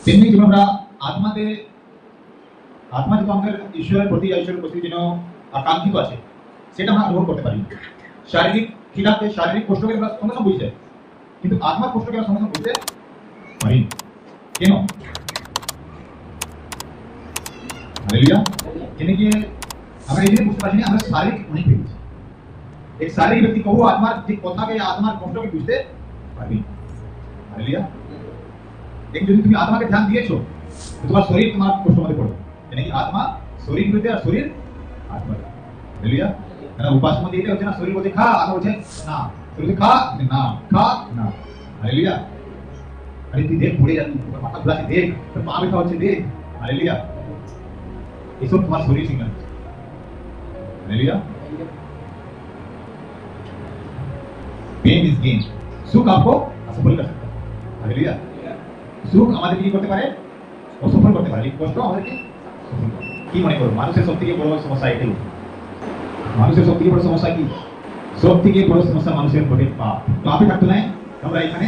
তেমনি যেমন আমরা আত্মাতে আত্মা যেটা আমাদের ঈশ্বরের প্রতি ঈশ্বরের প্রতি যেন আকাঙ্ক্ষিত আছে সেটা আমরা অনুভব করতে পারি। শারীরিক খিলাতে শারীরিক কষ্টকে আমরা সঙ্গে সঙ্গে বুঝতে, কিন্তু আত্মার কষ্টকে আমরা সঙ্গে সঙ্গে বুঝতে পারি। কেন? হালেলুয়া। কেন কি আমরা এই বুঝতে পারছি না, আমরা শারীরিক অনেক পেয়েছি। एक शारीरिक व्यक्ति को आत्मा जो কথা के आत्मा কষ্ট के বুঝতে পারবি। हालेलुया। एक যদি তুমি আত্মাকে ধ্যান দিয়েছো তো তোমার শরীর তোমার কষ্ট মধ্যে পড়বে। মানে কি আত্মা শরীর বিরুদ্ধে আর শরীর আত্মা। हालेलुया। কারণ উপাসনা মধ্যে এটা হচ্ছে না, শরীর বলছে খা, আত্মা বলছে না। শরীর খা না, খা না। हालेलुया। আরে তুই দেখ পড়ে যাবি, তোর মাথা ঘুরাচ্ছে দেখ, তোর পা ব্যথা হচ্ছে দেখ। हालेलुया। এসব তোমার শরীর signal. Hallelujah. Pain is gain. सुख आपको असफल कर सकता है। हालेलुया। सुख আমাদের কি করতে পারে? অসফল করতে পারে। কষ্ট আমাদেরকে সফল করে। কি মনে করো মানুষের সবথেকে বড় সমস্যা এটাই। মানুষের সবথেকে বড় সমস্যা কি? সবথেকে বড় সমস্যা মানুষের বটে পাপ। পাপে থাকতো না আমরা এখানে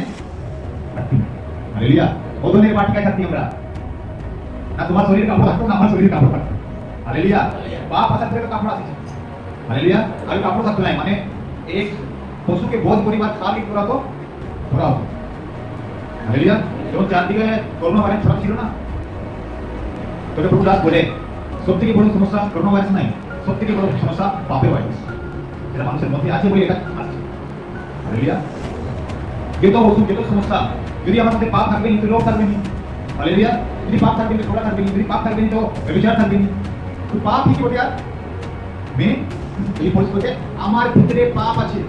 থাকতি। হালেলুয়া। ওদনের বাটিকায় থাকতি আমরা। না তোমার শরীর কাপড় থাকতো না আমার শরীর কাপড় থাকতো। হালেলুয়া। পাপ আসার পরে তো কাপড় আসছে। হালেলুয়া। আর কাপড় থাকতো না মানে এক পশু के बहुत परिवार खाली पूरा तो पूरा हो। हालेलुया। जो চারদিকে করোনা ভাইরাস ছড়া ছিল না, তো প্রভু দাস বলে সবথেকে বড় সমস্যা করোনা ভাইরাস নাই, সবথেকে বড় সমস্যা পাপের ভাইরাস। এটা মানুষের মধ্যে আছে বলে এটা আছে। হালেলুয়া। যত ওষুধ যত সমস্যা, যদি আমার মধ্যে পাপ থাকবে তো রোগ থাকবে না। হালেলুয়া। যদি পাপ থাকবে তো ঝগড়া থাকবে না, যদি পাপ থাকবে তো ব্যভিচার থাকবে না। তো পাপ কি বলে আর মেন এই পরিস্থিতিতে আমার ভিতরে পাপ আছে।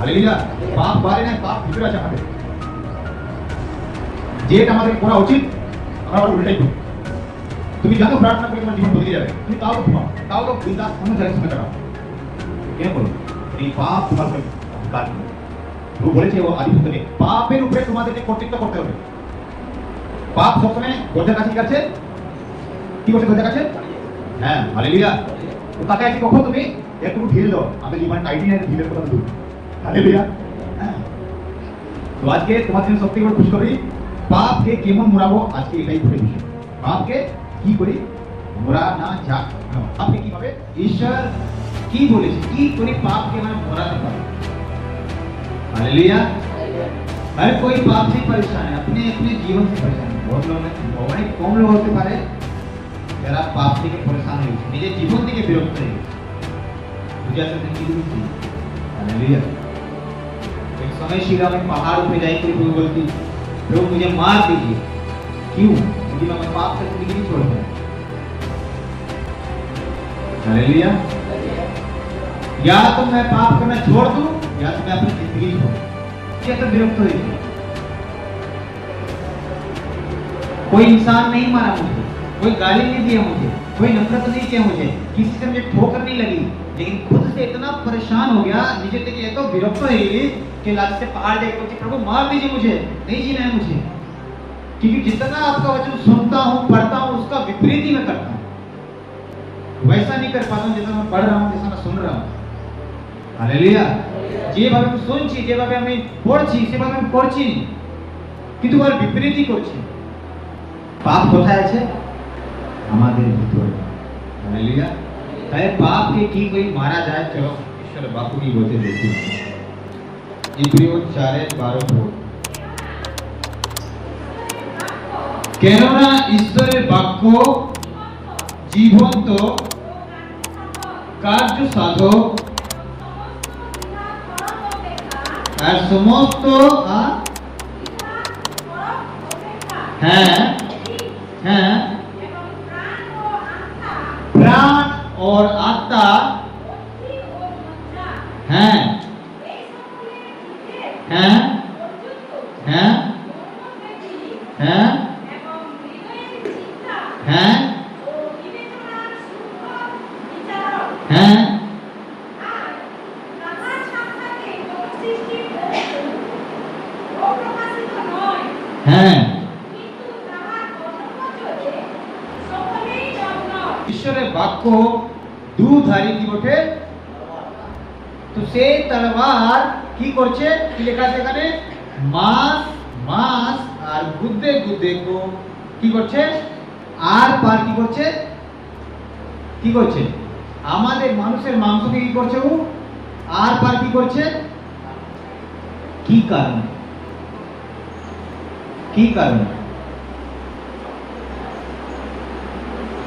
हालेलुया। पाप बारे ना पाप ভিতরে আছে আমাদের। যেটা আমাদের করা উচিত আমরা ওটা উল্টাই করি। তুমি জানো প্রার্থনা করে তোমার জীবন বদলে যাবে, তুমি তাও ঘুমাও, তাও তো বিন্দাস অনুযায়ী সময় কাটাও। কেন বলো? এই পাপ তোমার কাজ করে। প্রভু বলেছে ও আদিপুত্রকে পাপের উপরে তোমাদেরকে কর্তৃত্ব করতে হবে। পাপ সবসময় দরজার কাছে কাছে কি করছে? দরজার কাছে। হ্যাঁ হালেলুয়া। তো তাকে আজকে কখন তুমি একটু ঢিল দাও, আমাদের জীবনে টাইটি নেই ঢিলের কথা দূর। हालेलुया। तो आज के তোমাদের জন্য সত্যি করে খুশখবরি, পাপকে কেমন মোড়াবো আজকে এটাই বলে বিষয়। পাপকে কি করি মোড়া না যাক। আপনি কিভাবে ঈশ্বর কি বলেছে কি করে পাপকে মানে মোড়াতে পারে। हालेलुया। हर कोई पाप से परेशान है, अपने अपने जीवन से परेशान है। बहुत लोग অনেক কম লোক হতে পারে যারা পাপ থেকে পরেशान হয়ে গেছে, নিজের জীবন থেকে বিরক্ত হয়ে গেছে। বুঝে আসছেন কি বলছি? हालेलुया। एक समय श्री राम पहाड़ पे जाकर प्रभु बोलती, प्रभु मुझे मार दीजिए। क्यों? क्योंकि मैं पाप से जिंदगी नहीं छोड़ दूंगा। हालेलुया। या तो मैं पाप करना छोड़ दूं या तो मैं अपनी जिंदगी छोड़ दूं। ये तो विरक्त हुई। कोई इंसान नहीं मारा मुझे, कोई गाली नहीं दिया मुझे, कोई नफरत नहीं किया मुझे, किसी से मुझे ठोकर नहीं लगी, लेकिन खुद से इतना परेशान हो गया, नीचे तक ये तो विरक्त हो गई कि लास्ट से पहाड़ जाके बोलती प्रभु मार दीजिए मुझे, नहीं जीना है मुझे। क्योंकि जितना आपका वचन सुनता हूँ पढ़ता हूँ उसका विपरीत ही मैं करता हूँ। वैसा नहीं कर पाता हूँ जैसा मैं पढ़ रहा हूँ, जैसा मैं सुन रहा हूँ। हालेलुया। যেভাবে আমি শুনছি, যেভাবে আমি পড়ছি সেভাবে আমি করছি কিন্তু আর বিপরীতই করছি। পাপ কোথায় আছে? আমাদের ভিতরে। हालेलुया। তাই পাপকে কি করে মারা যায়? চলো ঈশ্বর বাপু কি বলতে দেখি। ইব্রিয় 4:12। কেননা ঈশ্বরের বাক্য জীবন্ত, কার্য সাধক আর সমস্ত হ্যাঁ হ্যাঁ प्राण और आत्मा हैं हैं हैं हैं हैं हैं हैं। ঈশ্বরের বাক্য দুধারী কি বটে? তো সেই তলোয়ার কি করছে? কি লেখা আছে এখানে? মাস মাস আর আর গুদ্দে গুদ্দে কো কি করছে, আর পার কি করছে, কি করছে, আমাদের মানুষের মাংসকে কি করছে, ও আর পার কি করছে, কি কারণে, কি কারণে?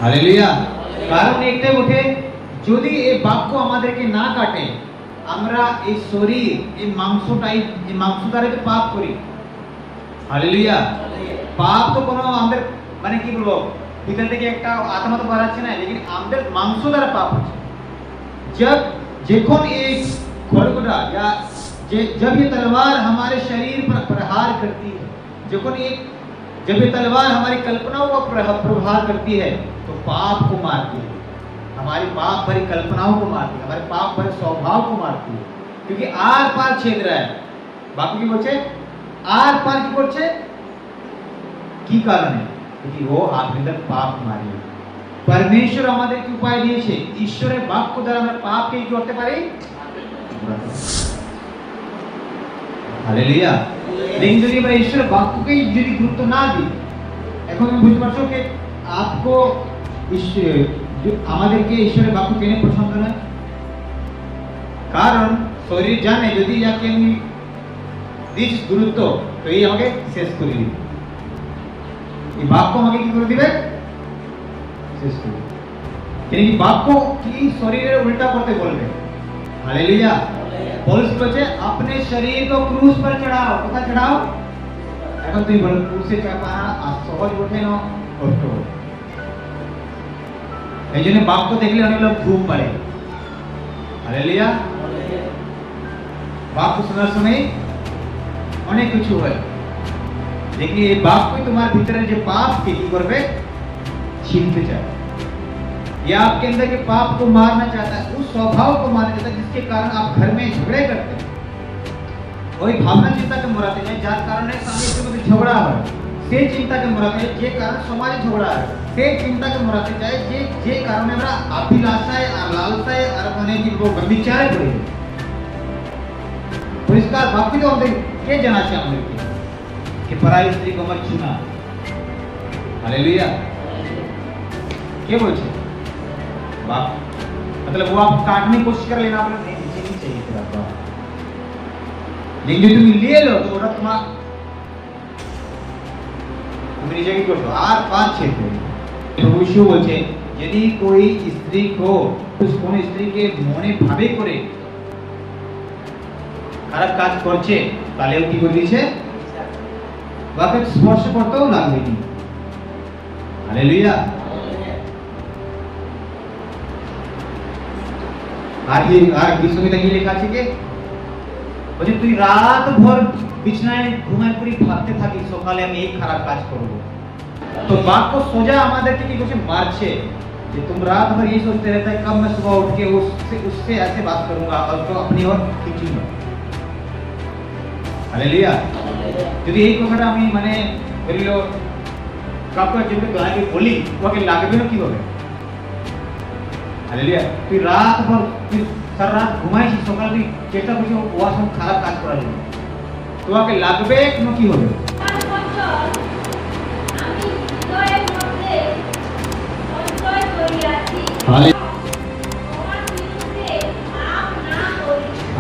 হালেলুয়া। কারণ একটাই ওঠে, যদি এই বাক্য আমাদেরকে না কাটে, আমরা এই শরীর, এই মাংসটাই, এই মাংস দ্বারা তো পাপ করি। হালেলুয়া। পাপ তো কোনো আমাদের মানে কি বলবো, ভিতর থেকে একটা আত্মা তো বাড়াচ্ছে না, लेकिन আমাদের মাংস দ্বারা পাপ হচ্ছে। जब যখন এই খড়গটা या जब ये तलवार हमारे शरीर पर प्रहार करती है, जब ये तलवार हमारी कल्पनाओं को प्रहार करती है, तो पाप को मारती है, हमारी पाप भरी कल्पनाओं को मारती है, हमारे पाप भरे स्वभाव को मारती है, क्योंकि आर पार छेद रहा है। बाकी की बोलছে आर पार की করছে, কি কারণে? क्योंकि वो आपके पाप मारी। परमेश्वर আমাদেরকে উপায় দিয়েছে, ঈশ্বরের বাক্য দ্বারা আমরা পাপকে কি করতে পারি। हालेलुया। लेकिन যদি আমরা ঈশ্বরের বাক্যকে যদি গুরুত্ব না দিই, এখন তুমি বুঝতে পারছো যে आपको আমাদেরকে ঈশ্বরের বাক্য কেন পছন্দ নয়? কারণ শরীর জানে যদি যাকে আমি দিস গুরুত্ব, তো এই আমাকে শেষ করে দিবে, এই বাক্য আমাকে কি করে দিবে, শেষ করে দিবে। কিন্তু এই বাক্য কি শরীরের উল্টা করতে বলবে। हालेलुया। पौलुस বলছে अपने शरीर को क्रूस पर चढ़ाओ। কোথায় চড়াও? এখন তুই বল, ক্রুশে চাপা আর সহজ ওঠে না, কষ্ট হয়। এই জন্য বাক্য দেখলে অনেক লোক ঘুম পারে। हालेलुया। বাক্য শোনার সময় অনেক কিছু হয়, लेकिन ये বাক্য তোমার ভিতরে যে পাপকে কি করবে, छीनते चाहे। ये आपके अंदर के पाप को मारना चाहता है, उस स्वभाव को मारना चाहता है जिसके कारण आप घर में झगड़े करते हैं। वही भावना चिंता के मराते हैं, जार कारण है स्वामी के मध्य झगड़ा है, से चिंता के मराते हैं, जे कारण समाज झगड़ा है, से चिंता के मराते चाहे जे कारण हमरा अभिलाषाएं और लालसाएं और माने कि वो व्यभिचार करे। परिष्कार बाकी तो हम के जाना चाहिए हमरे कि पराई स्त्री को मत छूना। हालेलुया। क्या बोलते बाप, मतलब वो आप काटने की कोशिश कर लेना, आप नहीं चाहिए तेरा बाप, लेकिन जो तुम ले लो तो ওটা তোমার তুমি নিজেকে করছো আর পার ছেদ করে। প্রভু যিশু বলছে যদি कोई स्त्री को उस কোন স্ত্রীকে মনে ভাবে করে খারাপ কাজ করছে, তাহলে ও কি করে দিয়েছে, বাপকে স্পর্শ করতেও লাগবে না। हालेलुया। আর বিশ্ববিদ্যা কি লেখা আছে যে বলছে তুই রাত ভর বিছানায় ঘুমায় পড়ি ভাবতে থাকিস সকালে আমি এই খারাপ কাজ করব। तो বাক্য সোজা আমাদেরকে কি করছে, মারছে যে तुम रात भर ये सोचते रहता है कब मैं सुबह उठ के उससे ऐसे बात करूंगा और तो अपनी ओर खींचूंगा। हालेलुया। যদি এই কথাটা আমি মানে বলিলো কাউকে যদি গায়ে বলি ওকে লাগবে না, কি হবে। हालेलुया। তুই রাত ভর সারা রাত ঘুমাইছিস, সকালে তুই চেষ্টা করছিস ও সব খারাপ কাজ করার জন্য, তোমাকে লাগবে না, কি হবে।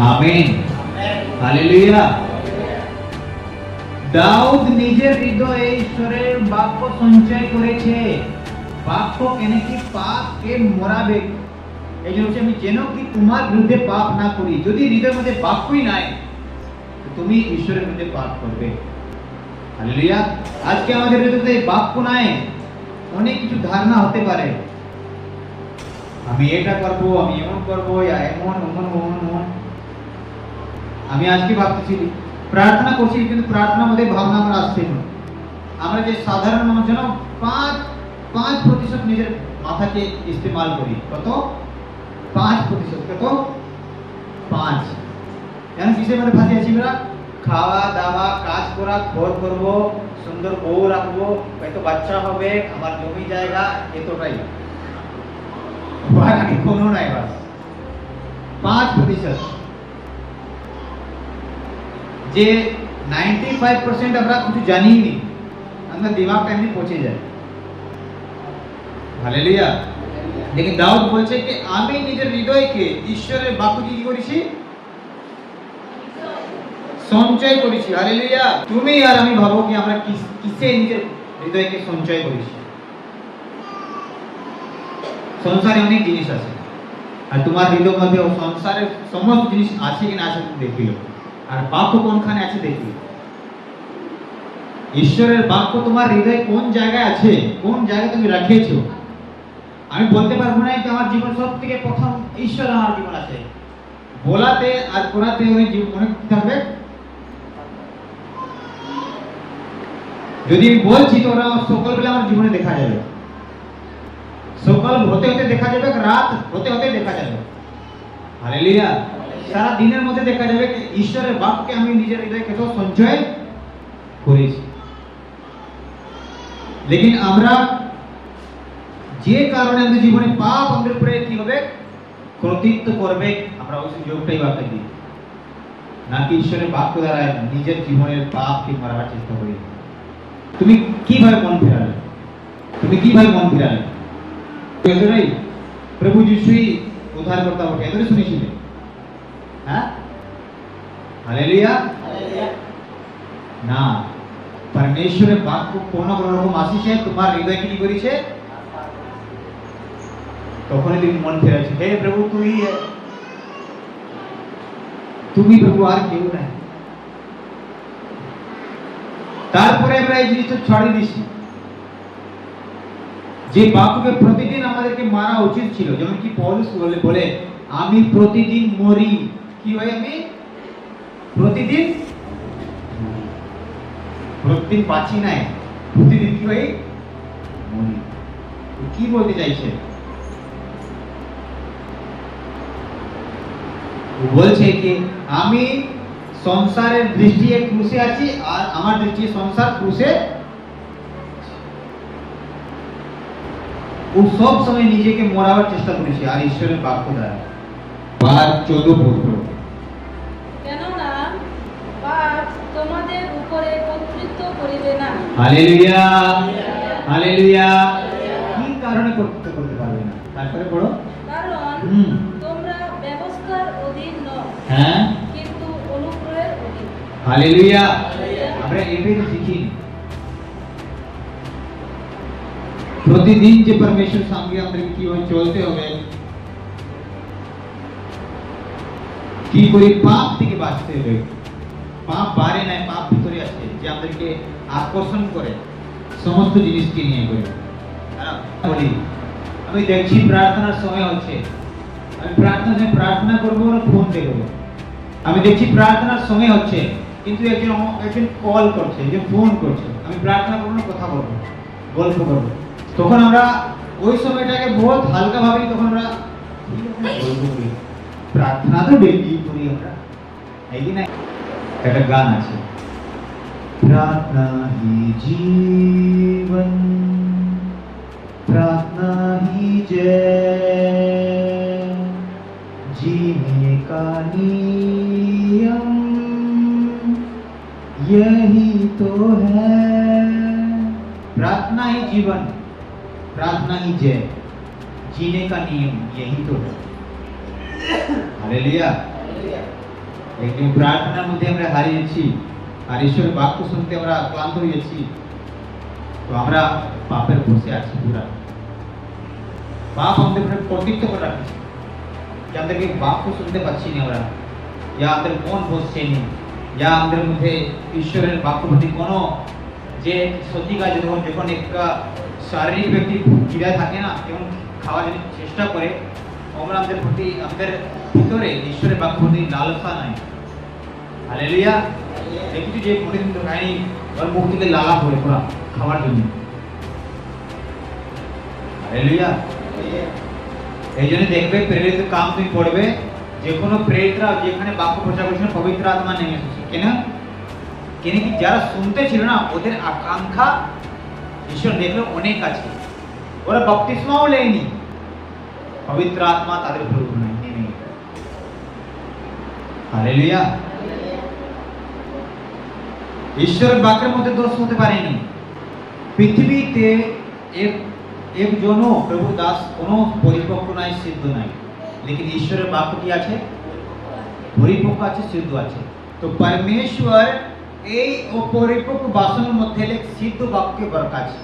আমেন। হালেলুয়া। দাউদ নিজের হৃদয়ে ঈশ্বরের বাক্য সঞ্চয় করেছে, বাক্য কেন কি পাপকে মরাবে, এই জন্য আমি যেন কি তোমার বিরুদ্ধে পাপ না করি। যদি হৃদয়ের মধ্যে বাক্যই নাই, তুমি ঈশ্বরের বিরুদ্ধে পাপ করবে। হালেলুয়া। আজকে আমাদের হৃদয়ে বাক্য নাই, অনেক কিছু ধারণা হতে পারে, আমি এটা করব, আমি এমন করব, এমন এমন এমন। আমি আজকে ভাবতেছি প্রার্থনা করছি, কিন্তু প্রার্থনার মধ্যে ভাবনা আমার আসছে না। আমরা যে সাধারণ মানুষ যেন 5% নিজের মাথাকে ইস্তেমাল করি। কত? 5%। কত? 5। কেন কিসের মধ্যে ফাঁসি আছি আমরা? খাওয়া দাওয়া, কাজ করা, ঘর করব, সুন্দর বউ রাখবো, হয়তো বাচ্চা হবে, আমার জমি জায়গা, এতটাই, আগে কোনো নাই, বাস 5%। যে 95% আমরা কিছু জানি নি, তোমার দিমাগটা এমনি পচে যায়। হালেলুয়া। দেখি দাউদ বলছে কি আমি নিজের হৃদয়কে ঈশ্বরের বাক্য কি করেছি, সঞ্চয় করেছি। হালেলুয়া। তুমি আর আমি ভাবো কি আমরা কিসে নিজের হৃদয়কে সঞ্চয় করেছি। সংসারে অনেক জিনিস আছে, আর তোমার হৃদয়ের মধ্যে সংসারের সমস্ত জিনিস আছে কিনা আছে দেখিল, আর বাক্য কোনখানে আছে দেখিল। ঈশ্বরের বাক্য তোমার হৃদয়ে কোন জায়গায় আছে, কোন জায়গায় তুমি রাখিয়েছো। আমি বলতে পারবো না যে আমার জীবন সব থেকে প্রথম ঈশ্বর আমার জীবন আছে, বলাতে আর করাতে অনেক অনেক থাকবে। যদি আমি বলছি তো ওরা সকাল বেলা আমার জীবনে দেখা যাবে, সকাল হতে হতে দেখা যাবে, রাত হতে হতে দেখা যাবে। হালেলুয়া। সারা দিনের মধ্যে দেখা যাবে যে ঈশ্বরের বাক্যকে আমি নিজের হৃদয়ে কত সঞ্চয় করেছি। লেকিন আমরা যে কারণে আমাদের জীবনে পাপ আমাদের উপরে কি হবে, কর্তৃত্ব করবে, আমরা ওই সুযোগটাই বাকি দিই, নাকি ঈশ্বরের বাক্য দ্বারা নিজের জীবনের পাপকে মারার চেষ্টা করি। তুমি কিভাবে মন ফেরালে, তুমি কিভাবে মন ফেরালে? এতটাই প্রভু যিশুই উদ্ধারকর্তা বটে, এতটাই শুনেছিলে। হ্যাঁ, হালেলুয়া। না, परमेश्वरेर বাক্য কোনো কোনো রকম আসিছে, তোমার হৃদয়কে কি করেছে, তখনই তুমি মন ফেরাচ্ছে, হে প্রভু তুমি প্রভু, আর কেউ নাই। তারপরে আমরা এই জিনিসটা ছড়িয়ে দিছি যে বাক্যকে প্রতিদিন আমাদেরকে মারা উচিত ছিল। যেমন কি পৌলুস বলে আমি প্রতিদিন মরি। কি হয়, আমি প্রতিদিন প্রতিদিন বাঁচি নাই, প্রতিদিন কি হয়, মরি। কি বলতে চাইছে? বলছে কি আমি সংসারের দৃষ্টিতে ক্রুশে আছি, আর আমার দৃষ্টি সংসার ক্রুশে। ও সব সময় নিজেকে মরাবার চেষ্টা করেছে, আর ঈশ্বরের বাক্য দ্বারা। 14 পড়ো। কেননা পাপ তোমাদের উপরে কর্তৃত্ব করিবে না। Hallelujah, hallelujah. কি কারণে কর্তৃত্ব করতে পারবে না? তারপরে পড়ো। কারণ তোমরা ব্যবস্থার অধীন নও, হ্যাঁ, কিন্তু অনুগ্রহের অধীন। হালেলুয়া। আমরা এটাই তো শিখি প্রতিদিন যে পরমেশ্বর সঙ্গে আমাদের কিভাবে চলতে হবে, কি করে পাপ থেকে বাঁচতে হবে। পাপ বাড়ে নাই, পাপ ভিতরে আছে, যে আমাদেরকে আকর্ষণ করে সমস্ত জিনিসকে নিয়ে করে। বলি আমি দেখছি প্রার্থনার সময় হচ্ছে, আমি প্রার্থনা করবো না ফোন দেখবো। আমি দেখছি প্রার্থনার সময় হচ্ছে, কিন্তু একজন কল করছে, একজন ফোন করছে। আমি প্রার্থনা করবো না, কথা বলবো, গল্প করবো। তখন আমরা ওই সময়টাকে বহুত হালকা ভাবে তখন আমরা গল্প করি। প্রার্থনা তো ডেলি করি আমরা, এই কি না? একটা গান আছে, प्रार्थना ही जीवन, प्रार्थना ही जय, जीने का नियम यही तो है। प्रार्थना ही जीवन, प्रार्थना ही जय, जीने का नियम यही तो है। हालेलुया। लेकिन प्रार्थनाর মধ্যে আমরা হারিয়েছি, আর ঈশ্বরের বাক্য শুনতে আমরা ক্লান্ত হয়েছি, তো আমরা পাপের বসে আছি। পুরা পাপ আমাদের উপরে কর্তৃত্ব করে রাখছে, যে আমাদেরকে বাক্য শুনতে পাচ্ছি না আমরা, যা আমাদের মন বসছে নি, যা আমাদের মধ্যে ঈশ্বরের বাক্য প্রতি কোনো যে সত্যিকার যখন একটা শারীরিক ব্যক্তি খিদা থাকে না, যেমন খাওয়ার জন্য চেষ্টা করে, আমরা আমাদের প্রতি আমাদের ভিতরে ঈশ্বরের বাক্য প্রতি লালসা নাই। হালেলুয়া। দেখছি যে প্রতিদিন তো খায়নি, ওর মুখ থেকে লালা পড়ে পুরা খাওয়ার জন্য। হালেলুয়া। এই জন্য দেখবে প্রেরিত কাম তুমি পড়বে, যে কোনো প্রেরিতরা যেখানে বাক্য প্রচার করছেন পবিত্র আত্মা নেমে এসেছে। কেন কি যারা শুনতে ছিল না, ওদের আকাঙ্ক্ষা ঈশ্বর দেখলো অনেক আছে, ওরা বাপ্তিস্মাও নেয়নি, পবিত্র আত্মা তাদের উপর নেমে। হালেলুয়া। ঈশ্বরের বাক্যের মধ্যে দোষ হতে পারেনি, পৃথিবীতে একজনও প্রভু দাস কোনো পরিপক্ক নাই, সিদ্ধ নাই, लेकिन ঈশ্বরের বাক্য কি আছে? পরিপক্ক আছে, সিদ্ধ আছে। তো পরমেশ্বর এই অপরিপক্ক বাসনের মধ্যে এক সিদ্ধ বাক্যকে বরকাছে।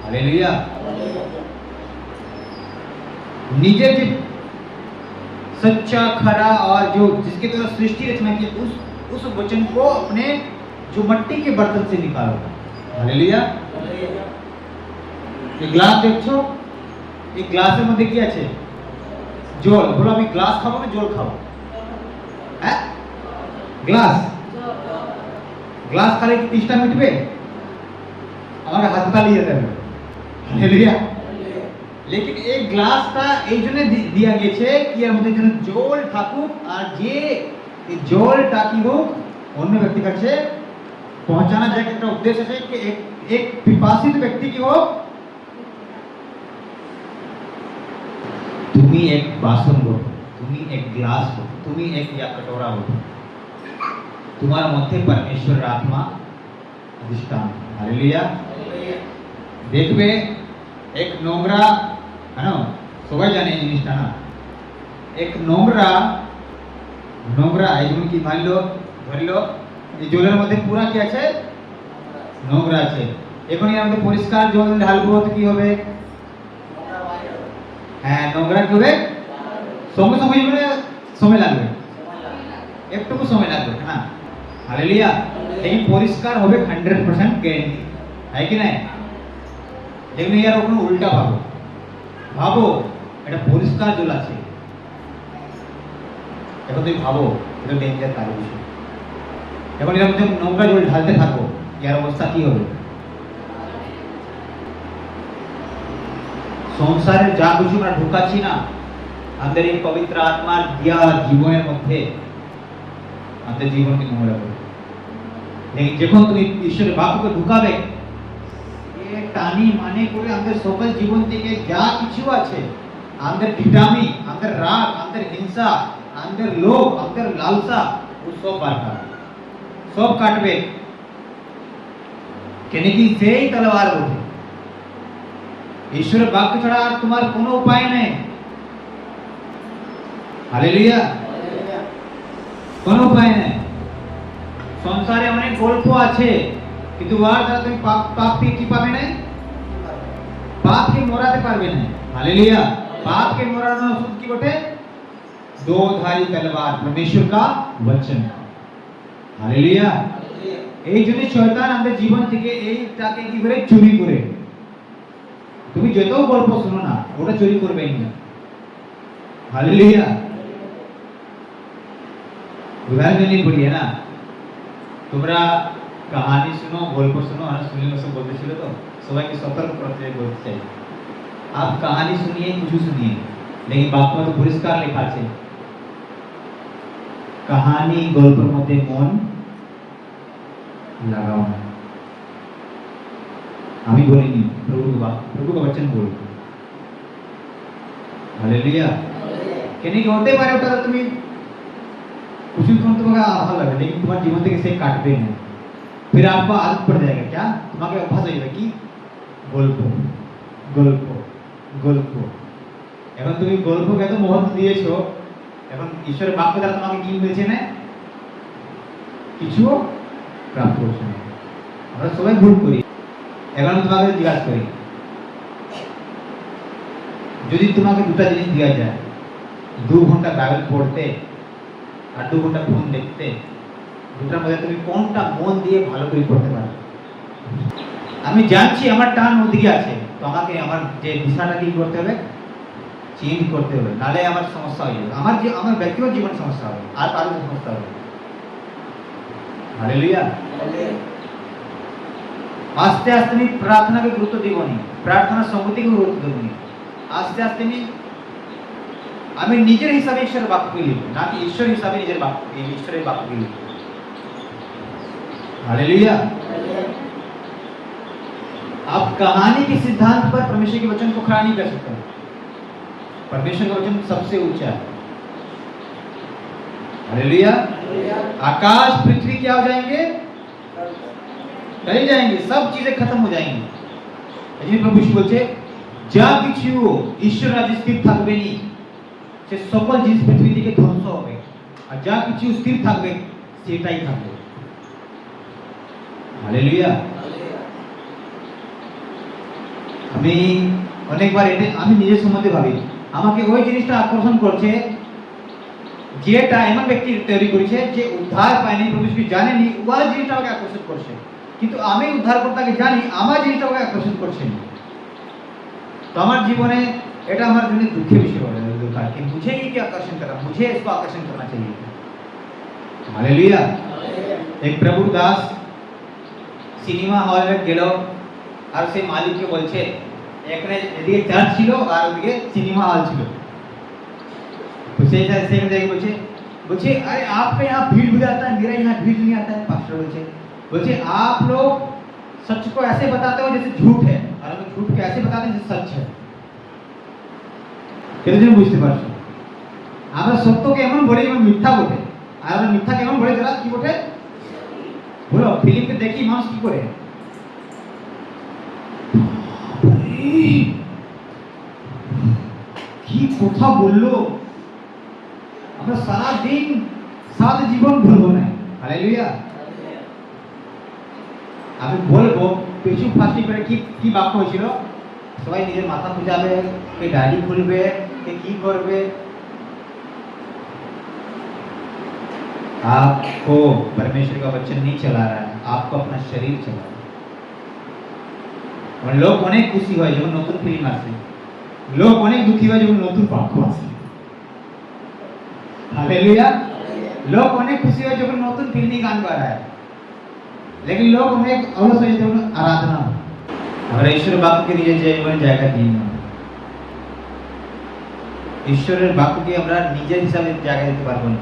हालेलुया। निजे जो सच्चा, खरा और जो जिसके द्वारा सृष्टि रचना की उस वचन को अपने जो मट्टी के बर्तन से निकालो। हालेलुया। ये ग्लास देखो, ये ग्लासेर मध्य কি আছে? জল। বলো আমি গ্লাস খাবো না জল খাবো? হ্যাঁ, গ্লাস। গ্লাস খালে কি তৃষ্ণা মিটবে? আমাকে হাসপাতালে যেতে হবে। हालेलुया। लेकिन एक ग्लास का এই জন্য দিয়া গেছে কি এর মধ্যে যেন জল থাকুক, আর যে এই জলটা কি হোক অন্য ব্যক্তির কাছে পৌঁছানো যায়, একটা উদ্দেশ্য আছে कि एक पिपासित व्यक्ति की हो। तुम्ही एक बासन हो, तुम्ही एक ग्लास हो, तुम्ही एक या कटोरा हो, तुम्हारा मध्य परमेश्वर आत्मा अधिष्ठान। हालेलुया। देखबे एक নোংরা, है ना, সবাই জানে এই জিনিসটা না, এক নোংরা এই যেমন কি মানলো ধরলো এই জলের মধ্যে পুরা কি আছে? নোংরা আছে। এখন এর মধ্যে পরিষ্কার জল ঢালবো তো কি হবে? হ্যাঁ, নোংরা কি হবে? সঙ্গে সঙ্গে মানে সময় লাগবে, একটুকু সময় লাগবে না। हालेलुया। लेकिन পরিষ্কার হবে 100% গ্যারান্টি, है কি না? দেখুন ইয়ার ওখানে উল্টা ভাবো এটা পরিষ্কার জল আছে, এখন তুমি ভাবো এটা ডেঞ্জার কাজ বিষয়। এখন এর মধ্যে নোংরা জল ঢালতে থাকো, ইয়ার অবস্থা কি হবে? সংসারে যা কিছু আমরা ঢুকাচ্ছি না আমাদের এই পবিত্র আত্মার দিয়া জীবনের মধ্যে আমাদের জীবনকে নোংরা করে। যখন তুমি ঈশ্বরের বাক্যকে ঢুকাবে, টানি মানে করে আমাদের সকল জীবন থেকে যা কিছু আছে, আমাদের ভিটামি, আমাদের রাগ, আমাদের হিংসা, আমাদের লোভ, আমাদের লালসা, ও সব সব কাটবে। কেন কি সেই তলোয়ার ওঠে। ঈশ্বরের বাক্য ছাড়া আর তোমার কোনো উপায় নেই। হালেলুয়া। কোনো উপায় নেই। সংসারে অনেক গল্প আছে, কিন্তু ওর দ্বারা তুমি পাপকে কি পাবে না? পাপকে মোড়াতে পারবে না। हालेलुया। पाप के मोड़ाना ओषुध की बटे? दो धारी तलवार, परमेश्वर का वचन। हालेलुया। এই জন্য শয়তান আমাদের জীবন থেকে এইটাকে কি করে চুরি করে। তুমি যত গল্প শোনো না, ওটা চুরি করবেই না। हालेलुया। उदाहरण देनी पड़ी है ना, তোমরা কাহিনী শুনো, গল্প শুনো, আর শুনলে সব বলতেছিল তো সবাইকে সতর্ক করতে বলতে চাই। आप कहानी सुनिए, कुछ सुनिए, लेकिन बाप में तो पुरस्कार लिखा है। कहानी गल्पर मध्य मन लगाओ ना। আমি বলিনি, প্রভু का वचन बोल। हालेलुया। কেন কি হতে পারে ওটা তুমি কিছুক্ষণ তোমাকে ভালো লাগবে, लेकिन তোমার জীবন থেকে সে কাটবে না। फिर आपको आदत पड़ जाएगा, क्या তোমাকে অভ্যাস হয়ে যাবে কি গল্প গল্প গল্প। এখন তুমি গল্পকে এত মহত্ব দিয়েছো, এখন ঈশ্বরের বাক্য দ্বারা তোমাকে কি মিলছে না? কিছু প্রাপ্ত করছো না। আমরা সবাই ভুল করি। এখন তোমাকে জিজ্ঞাসা করি, যদি তোমাকে দুটা জিনিস দেওয়া যায়, 2 ঘন্টা বাইবেল পড়তে আর 2 ঘন্টা ফোন দেখতে, দুটার মধ্যে তুমি কোনটা মন দিয়ে ভালো করে পড়তে পারবে? আমি জানছি আমার টান ওদিকে আছে, তো আমাকে আমার যে দিশাটা কি করতে হবে? চেঞ্জ করতে হবে, নালে আমার সমস্যা হয়ে যাবে। আমার ব্যক্তিগত জীবন সমস্যা হবে, আর কারো সমস্যা হবে। हालेलुया। আস্তে আস্তে আমি প্রার্থনাকে গুরুত্ব দেবনি, প্রার্থনার সংগতিকে গুরুত্ব দেবনি। আস্তে আস্তে আমি নিজের হিসাবে ঈশ্বরের বাক্যকে লিখব, না কি ঈশ্বর হিসাবে ঈশ্বরের বাক্যকে লিখব। हालेलुया। आप कहानी के सिद्धांत पर परमेश्वर के वचन को खड़ा नहीं कर सकते। परमेश्वर का वचन सबसे ऊंचा है। हालेलुया। आकाश पृथ्वी क्या हो जाएंगे? चले जाएंगे, सब चीजें खत्म हो जाएंगी। लेकिन प्रभु यीशु বলছে যা কিছু ঈশ্বর রাজ্যে স্থির থাকবে নি সে সকল জিনিস পৃথিবী থেকে ধ্বংস হবে, আর যা কিছু স্থির থাকবে সেটাই থাকবে। হালেলুয়া। আমি অনেকবার এটা আমি নিজের সম্বন্ধে ভাবি, আমাকে ওই জিনিসটা আকর্ষণ করছে যেটা এমন ব্যক্তি তৈরি করেছে যে উদ্ধার পায়নি, প্রভু যিশু জানেনি, ওই জিনিসটা আমাকে আকর্ষণ করছে। কিন্তু আমি উদ্ধারকর্তাকে জানি, আমার জিনিসটা আমাকে আকর্ষণ করছে না। तो हमारे जीवन में এটা আমার জন্য দুঃখের বিষয় হয়ে যায় कि मुझे ही क्या आकर्षण करना, मुझे इसको आकर्षण करना चाहिए। हालेलुया। एक प्रभु दास সিনেমা হলে গেল আর সে মালিককে বলছে এখানে এদিকে চার্চ ছিল আর ওদিকে সিনেমা হল ছিল। तो से देखिए बोले अरे आपके यहाँ भीड़ भी आता है, मेरा यहाँ भीड़ नहीं आता है। पास्टर बोले आप लोग सच को ऐसे बताते हो जैसे झूठ है, और हम झूठ को ऐसे बताते हैं जैसे सच है। কেন বুঝতে পারছো? আমরা সত্যকে এমন বলি যেমন মিথ্যা বটে, আর আমরা মিথ্যাকে এমন বলি যারা কি বটে। বলো ফিলিপকে দেখি মানুষ কি করে, কি কথা বললো, আমরা সারা দিন সারা জীবন ভুলবো না। হালেলুয়া। আমি বলবো পেছু ফাঁসি করে কি কি বাক্য হয়েছিল, সবাই নিজের মাথা খুঁজাবে, কে ডায়েরি খুলবে, কে কি করবে। आपको परमेश्वर का वचन नहीं चला रहा है, आपको अपना शरीर चला रहा है। और लोग অনেক খুশি হয় যখন নতুন ফিল্ম আসে, লোক অনেক দুঃখী হয় যখন নতুন বাক্য আসে। हालेलुया। लोग অনেক খুশি হয় যখন নতুন ফিল্মি গান বাজায়, लेकिन लोग অনেক অলস হয়ে যখন আরাধনা। আমরা ঈশ্বরের বাক্যকে নিজের জীবনে জায়গা দিই না। ঈশ্বরের বাক্যকে আমরা নিজের হিসাবে জায়গা দিতে পারবো না।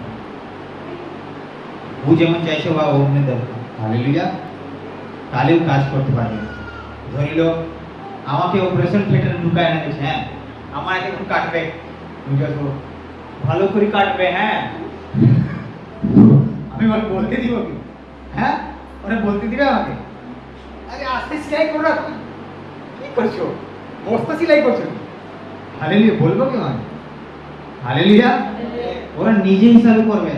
ও যেমন চাইছে বা অমনি দেব। হালেলুয়া। তাহলেও কাজ করতে পারবে। ধরিল আমাকে অপারেশন থিয়েটারে ঢুকায় না গেছে, হ্যাঁ আমার একটু কাটবে, বুঝাছো ভালো করে কাটবে, হ্যাঁ আমি বলতে দিব কি, হ্যাঁ ওরা বলতে দিবে আমাকে, আরে আস্তে সেলাই করো, কি করছো বস্তা সেলাই করছো। হালেলুয়া বলবো কি আমি? হালেলুয়া। ওরা নিজে হিসাবে করবে।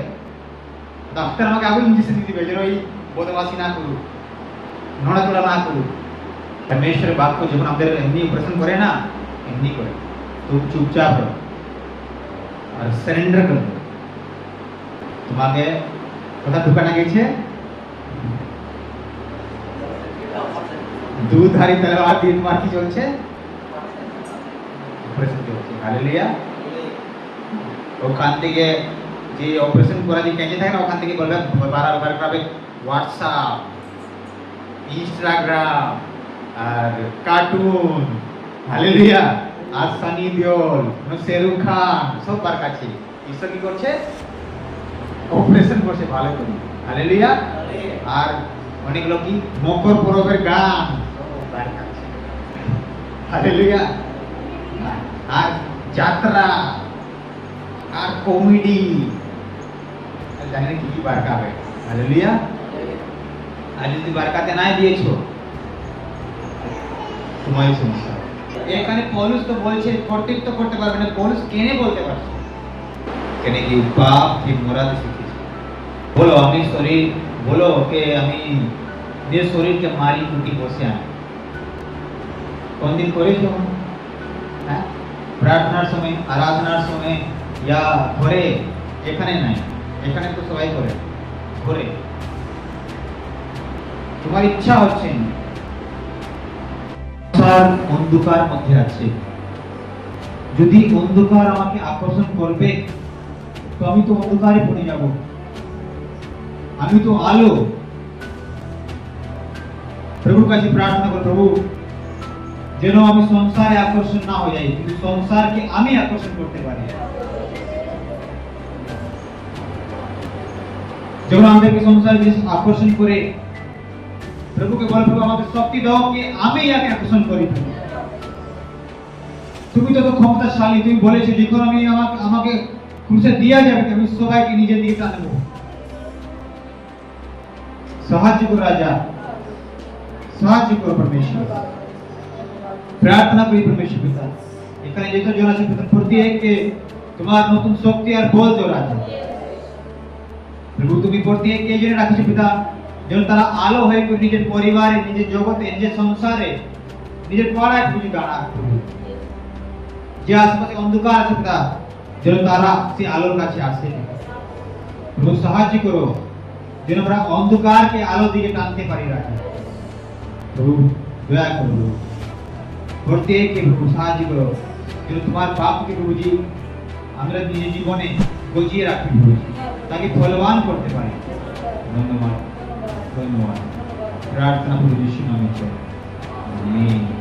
ডাক্তার আমাকে আগে ইঞ্জেকশন দিবে যেন ওই বদমাশি না করু, নড়াচড়া না করু। परमेश्वर बाप को जब আমাদের এমনি অপারেশন করে না, এমনি করে তো চুপচাপ রहो আর সারেন্ডার করো। তোমাকে কথা ঢুকানো গেছে, দুধারি তলোয়ার দিয়ে তোমার কি চলছে, অপারেশন চলছে। হালেলুয়া। ওখান থেকে যে অপারেশন করা যে ক্যাচে থাকে না, ওখান থেকে বলবে বারবার করবে হোয়াটসঅ্যাপ, ইনস্টাগ্রাম আর কার্টুন। হালেলুয়া। আর সানি দেওল, শেরুখ খান সব বার কাছে ঈশ্বর কি করছে, অপারেশন করছে ভালো করে। হালেলুয়া। আর অনেক লোক কি মকর পরবের গান সব বার কাছে। হালেলুয়া। আর যাত্রা আর কমেডি জানেন কি কি বার কাবে। হালেলুয়া। আর যদি বারকাতে না দিয়েছো তোমারই সমস্যা। এখানে পৌলুস তো বলছে কর্তৃত্ব করতে পারবে না, পৌলুস কেনে বলতে পারছে, কেনে কি পাপ কি মুরাদ শিখেছে। বলো আমি শরীর, বলো কে আমি নিজের শরীরকে মারি কুটি বসে আনি। কোনদিন করেছো? হ্যাঁ প্রার্থনার সময়, আরাধনার সময়, ইয়া ঘরে, এখানে নাই, এখানে তো সবাই করে ঘরে, তোমার ইচ্ছা হচ্ছে না। অন্ধকার মধ্যে আছে, যদি অন্ধকার আমাকে আকর্ষণ করবে তো আমি তো অন্ধকারে পড়ে যাব। আমি তো আলো। প্রভুর কাছে প্রার্থনা করো, প্রভু যেন আমি সংসারে আকর্ষণ না হয়ে যাই, কিন্তু সংসারকে আমি আকর্ষণ করতে পারি। যখন আমাদেরকে সংসার আকর্ষণ করে, প্রভুকে বল প্রভু আমাকে শক্তি দাও कि আমি ইয়াকে আকর্ষণ করি। তুমি তো ক্ষমতাশালী, তুমি বলেছো যখন আমি আমাকে ক্রুশে দেয়া যাবে আমি সবাইকে নিজের দিকে টানবো। সাহায্য করো রাজা। সাহায্য করো পরমেশ্বর। প্রার্থনা করি পরমেশ্বর পিতা, এখানে যতজন আছে পিতা প্রত্যেককে তোমার নতুন শক্তি আর বল দেওয়া আছে প্রভু। তুমি প্রত্যেককে এই জন্য রাখছো পিতা, যেন তারা আলো হয়ে করে নিজের পরিবারে, নিজের জগতে, নিজের সংসারে, নিজের পাড়ায় খুঁজে দাঁড়াক প্রভু। যে আশেপাশে অন্ধকার আছে পিতা, যেন তারা সেই আলোর কাছে আসে প্রভু। সাহায্য করো যেন আমরা অন্ধকারকে আলো দিকে টানতে পারি রাখি প্রভু। দয়া করো প্রভু, প্রত্যেককে প্রভু সাহায্য করো যেন তোমার বাপকে প্রভুজি আমরা নিজের জীবনে গজিয়ে রাখি প্রভু, তাকে ফলবান করতে পারি। ধন্যবাদ, ধন্যবাদ। প্রার্থনা প্রভু যিশু নামে। আমিন।